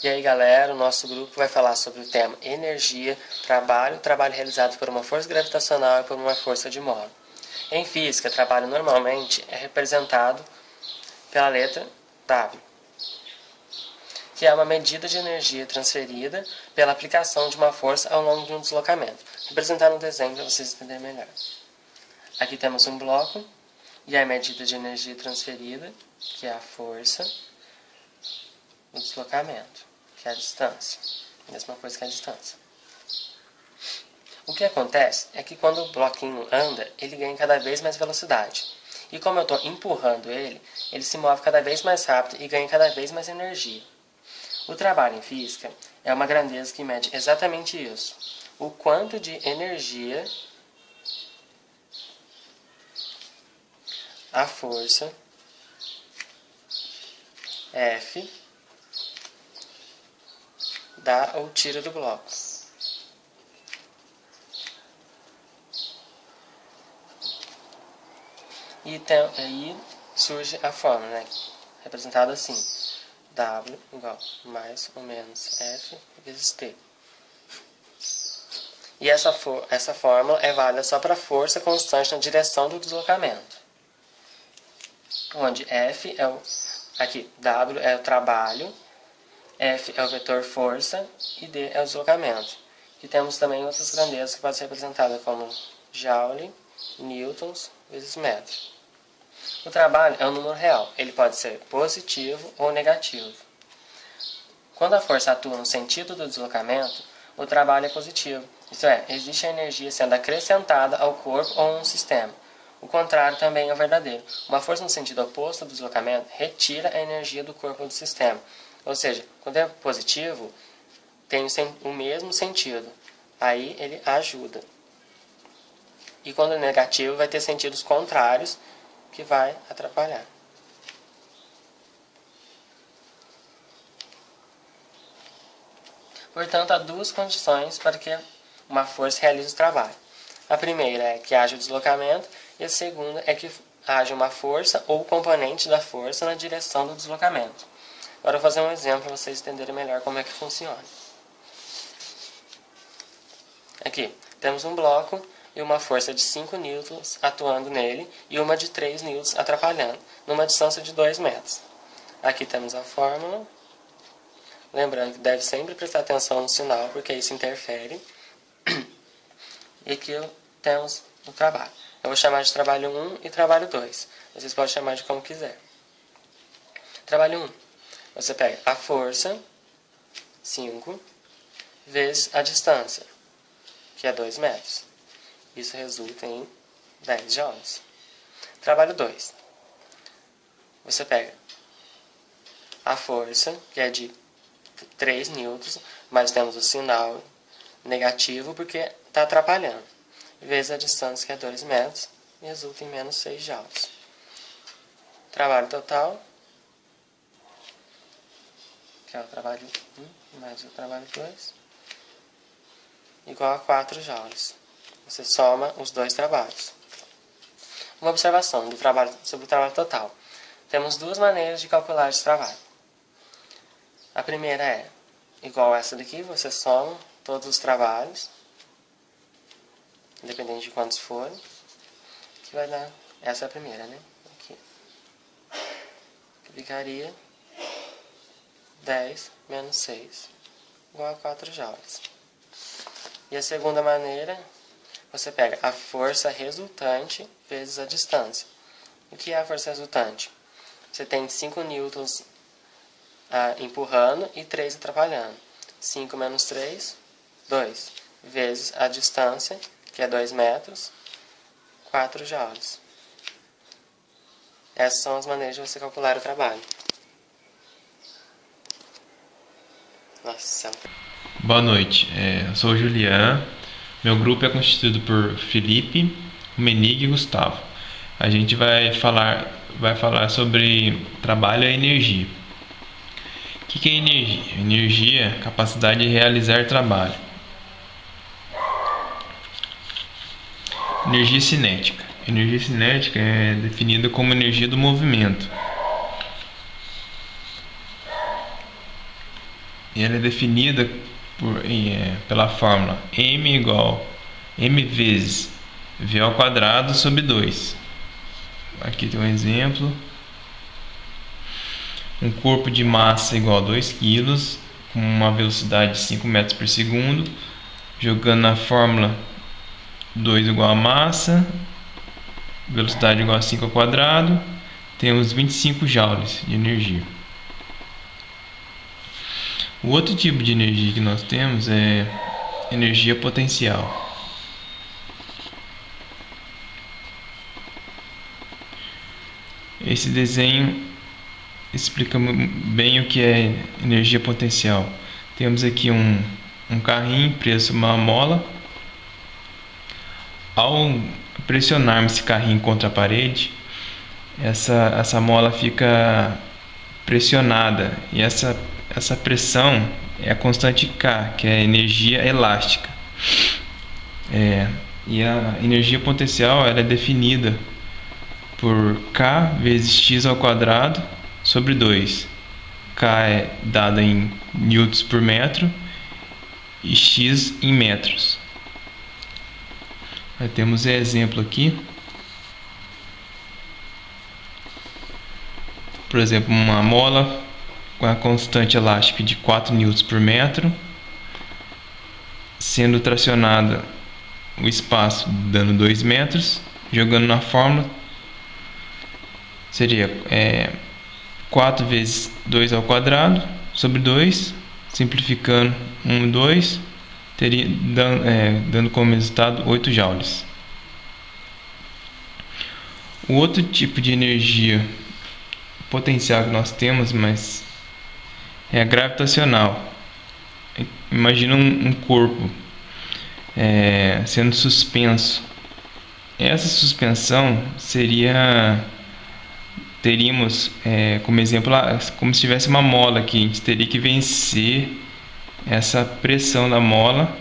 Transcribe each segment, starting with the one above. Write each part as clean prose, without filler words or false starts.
E aí galera, o nosso grupo vai falar sobre o tema energia, trabalho realizado por uma força gravitacional e por uma força de mole. Em física, trabalho normalmente é representado pela letra W, que é uma medida de energia transferida pela aplicação de uma força ao longo de um deslocamento. Vou representar no desenho para vocês entenderem melhor. Aqui temos um bloco e a medida de energia transferida, que é a força, o deslocamento, que é a distância. Mesma coisa que a distância. O que acontece é que quando o bloquinho anda, ele ganha cada vez mais velocidade. E como eu estou empurrando ele, ele se move cada vez mais rápido e ganha cada vez mais energia. O trabalho em física é uma grandeza que mede exatamente isso. O quanto de energia a força F dá ou tira do bloco. E aí surge a fórmula, né? Representada assim: W igual mais ou menos F vezes T. E essa fórmula é válida só para a força constante na direção do deslocamento. Onde F é aqui, W é o trabalho, F é o vetor força e D é o deslocamento. E temos também outras grandezas que podem ser representadas como Joule, newtons vezes metro. O trabalho é um número real, ele pode ser positivo ou negativo. Quando a força atua no sentido do deslocamento, o trabalho é positivo, isto é, existe a energia sendo acrescentada ao corpo ou a um sistema. O contrário também é verdadeiro. Uma força no sentido oposto do deslocamento retira a energia do corpo ou do sistema. Ou seja, quando é positivo, tem o mesmo sentido. Aí ele ajuda. E quando é negativo, vai ter sentidos contrários, que vai atrapalhar. Portanto, há duas condições para que uma força realize o trabalho. A primeira é que haja o deslocamento e a segunda é que haja uma força ou componente da força na direção do deslocamento. Agora eu vou fazer um exemplo para vocês entenderem melhor como é que funciona. Aqui, temos um bloco e uma força de 5 newtons atuando nele e uma de 3 newtons atrapalhando, numa distância de 2 metros. Aqui temos a fórmula. Lembrando que deve sempre prestar atenção no sinal, porque isso interfere. E aqui temos o trabalho. Eu vou chamar de trabalho 1 e trabalho 2. Vocês podem chamar de como quiser. Trabalho 1. Você pega a força, 5, vezes a distância, que é 2 metros. Isso resulta em 10 joules. Trabalho 2. Você pega a força, que é de 3 newtons, mas temos o sinal negativo porque está atrapalhando, vezes a distância, que é 2 metros, e resulta em menos 6 joules. Trabalho total, que é o trabalho 1 mais o trabalho 2, igual a 4 joules. Você soma os dois trabalhos. Uma observação sobre o trabalho total. Temos duas maneiras de calcular esse trabalho. A primeira é igual a essa daqui, você soma todos os trabalhos, independente de quantos forem, que vai dar, essa é a primeira, né? Aqui. Que ficaria 10 menos 6, igual a 4 joules. E a segunda maneira, você pega a força resultante vezes a distância. O que é a força resultante? Você tem 5 newtons empurrando e 3 atrapalhando. 5 menos 3, 2, vezes a distância, que é 2 metros, 4 joules. Essas são as maneiras de você calcular o trabalho. Nossa. Boa noite, eu sou o Julian. Meu grupo é constituído por Felipe, Menig e Gustavo. A gente vai falar sobre trabalho e energia. O que é energia? Energia é a capacidade de realizar trabalho. Energia cinética. Energia cinética é definida como energia do movimento. e ela é definida pela fórmula m igual m vezes v ao quadrado sobre 2. Aqui tem um exemplo. Um corpo de massa igual a 2 kg, com uma velocidade de 5 metros por segundo. Jogando na fórmula 2 igual a massa, velocidade igual a 5 ao quadrado, temos 25 joules de energia. O outro tipo de energia que nós temos é energia potencial. Esse desenho explica bem o que é energia potencial. Temos aqui um carrinho preso numa mola. Ao pressionarmos esse carrinho contra a parede, essa mola fica pressionada, e essa pressão é a constante K, que é a energia elástica. E a energia potencial ela é definida por K vezes x ao quadrado sobre 2. K é dada em newtons por metro e x em metros. Aí temos exemplo aqui. Por exemplo, uma mola com a constante elástica de 4 newtons por metro, sendo tracionada o espaço dando 2 metros, jogando na fórmula, seria 4 vezes 2 ao quadrado sobre 2, simplificando 1, 2, teria, dando como resultado 8 joules. O outro tipo de energia potencial que nós temos, mas é a gravitacional. Imagina um corpo sendo suspenso. Essa suspensão teríamos como exemplo, como se tivesse uma mola aqui. A gente teria que vencer essa pressão da mola,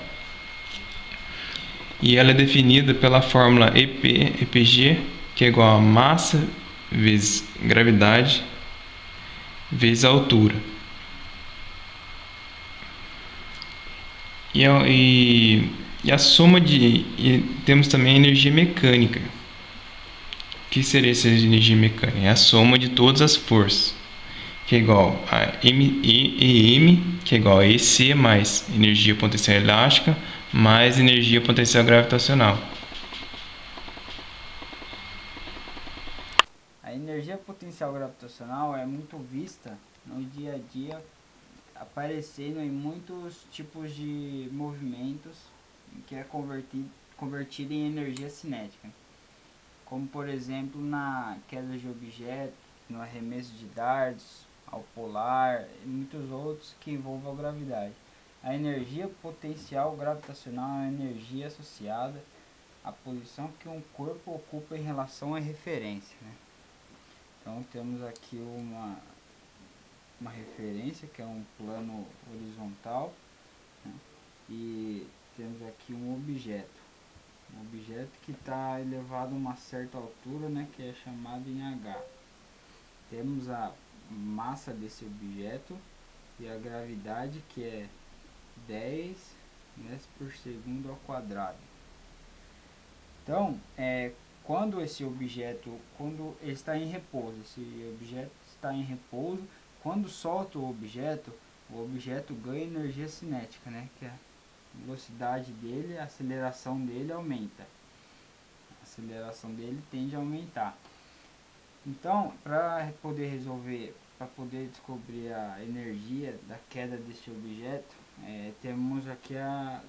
e ela é definida pela fórmula EPG, que é igual a massa vezes gravidade vezes a altura. E a soma temos também a energia mecânica. O que seria essa energia mecânica? É a soma de todas as forças, que é igual a EM, que é igual a EC mais energia potencial elástica mais energia potencial gravitacional. A energia potencial gravitacional é muito vista no dia a dia, aparecendo em muitos tipos de movimentos, que é convertida em energia cinética, como por exemplo na queda de objetos, no arremesso de dardos ao polar e muitos outros que envolvam a gravidade. A energia potencial gravitacional é a energia associada à posição que um corpo ocupa em relação à referência, né? Então temos aqui uma referência, que é um plano horizontal, né? E temos aqui um objeto que está elevado a uma certa altura, né, que é chamado em H. Temos a massa desse objeto e a gravidade, que é 10 metros por segundo ao quadrado. Então, quando ele está em repouso, esse objeto está em repouso, quando solta o objeto ganha energia cinética, né, que é a velocidade dele, a aceleração dele aumenta. A aceleração dele tende a aumentar. Então, para poder descobrir a energia da queda deste objeto, temos aqui a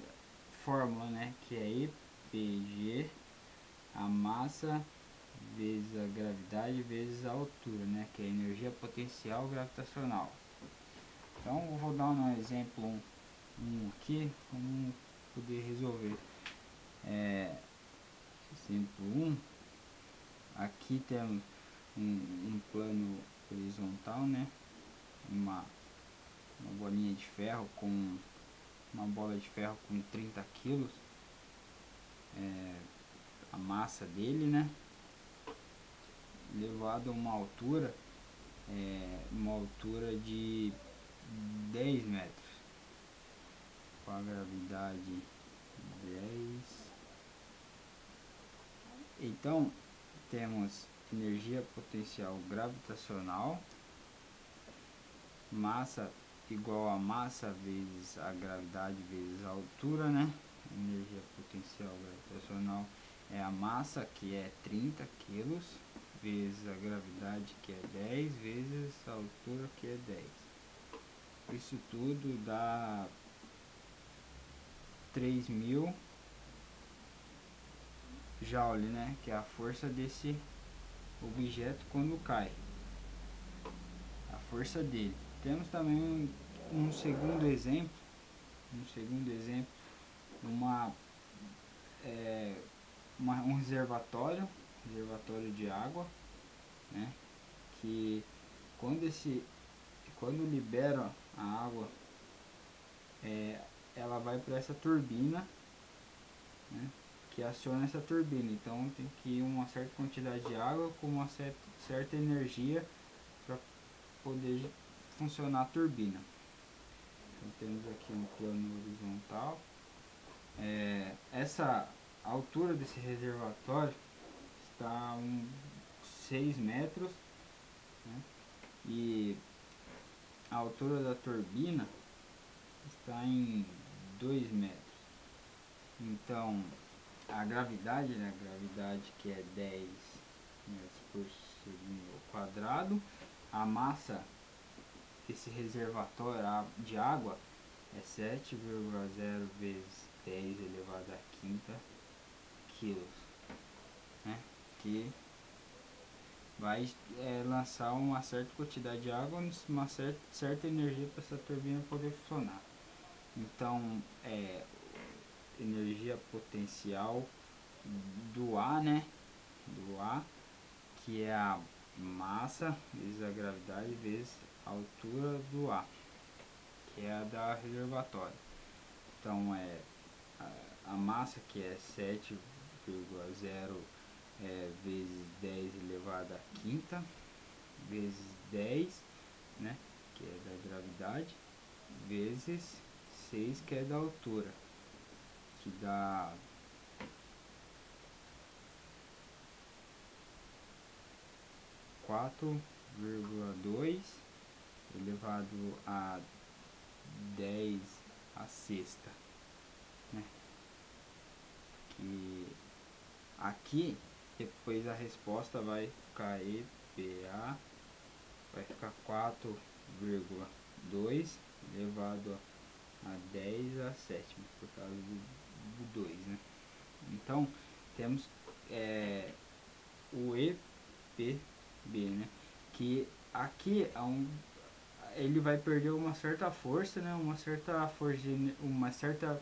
fórmula, né, que é EPG, a massa vezes a gravidade vezes a altura, né, que é a energia potencial gravitacional. Então, eu vou dar um exemplo aqui, vamos poder resolver. Exemplo 1, aqui temos um plano horizontal, né, uma bolinha de ferro com uma bola de ferro com 30 kg, a massa dele, né, elevado a uma altura de 10 metros. com a gravidade 10. Então, temos energia potencial gravitacional, massa igual a massa vezes a gravidade vezes a altura, né? Energia potencial gravitacional é a massa, que é 30 quilos, vezes a gravidade, que é 10, vezes a altura, que é 10. Isso tudo dá 3.000 joule, né? Que é a força desse objeto quando cai, a força dele. Temos também um segundo exemplo, um reservatório de água, né? Que quando libera a água, ela vai para essa turbina, né? Que aciona essa turbina. Então tem que ir uma certa quantidade de água com uma certa energia para poder funcionar a turbina. Então temos aqui um plano horizontal. Essa altura desse reservatório está a 6 metros, né? E a altura da turbina está em 2 metros. Então a gravidade, né? A gravidade, que é 10 metros por segundo ao quadrado. A massa desse reservatório de água é 7,0 vezes 10 elevado a quinta quilos, né? Que vai lançar uma certa quantidade de água, uma certa energia para essa turbina poder funcionar. Então, energia potencial do ar, né? Do ar, que é a massa vezes a gravidade vezes a altura do ar, que é a da reservatório. Então a massa, que é 7,0 vezes 10 elevado a quinta vezes 10, né? Que é da gravidade, vezes 6, que é da altura, que dá 4,2 elevado a 10 a sexta, né? Que aqui depois a resposta vai ficar EPA, vai ficar 4,2 elevado a 10 a sétima, por causa do 2, né? Então temos o EPB, né? Que aqui ele vai perder uma certa força, né? Uma certa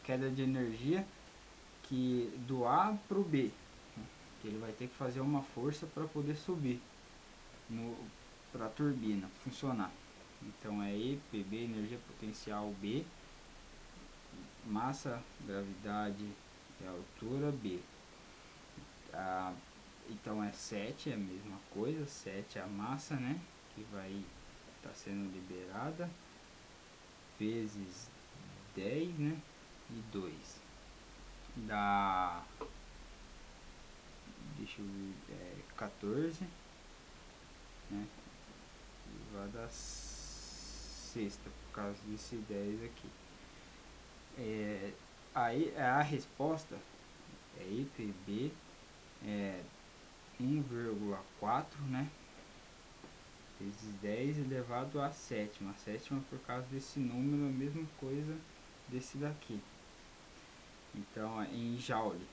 queda de energia, que do A para o B, né? Que ele vai ter que fazer uma força para poder subir para a turbina funcionar. Então é EPB, energia potencial B, massa, gravidade e altura B. Então é 7, é a mesma coisa, 7 é a massa, né? Que vai estar sendo liberada, vezes 10, né? E 2. Dá, deixa eu ver, 14, né? E vai dar sexta, por causa desse 10 aqui. Aí a resposta é IPB, 1,4, né? Vezes 10 elevado a sétima. A sétima, por causa desse número, a mesma coisa desse daqui. Então é em joule,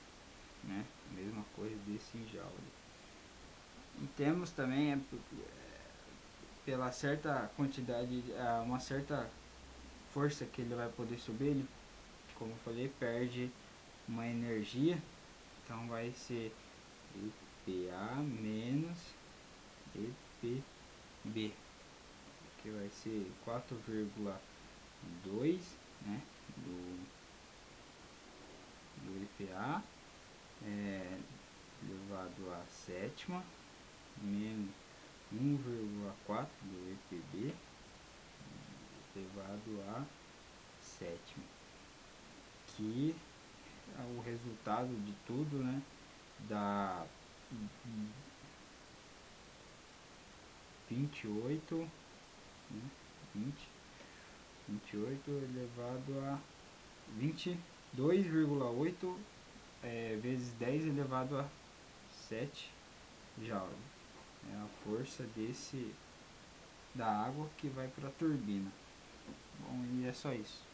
né? Mesma coisa desse em joule. E temos também pela certa quantidade, uma certa força que ele vai poder subir, ele, como eu falei, perde uma energia. Então vai ser EPA menos EPB, que vai ser 4,2, né? Do EPA elevado a sétima menos 1,4 do EPB elevado a sétima. aqui o resultado de tudo, né? Dá 28, né? 28 elevado a 22,8 vezes 10 elevado a 7 joules. É a força da água que vai para a turbina. Bom, e é só isso.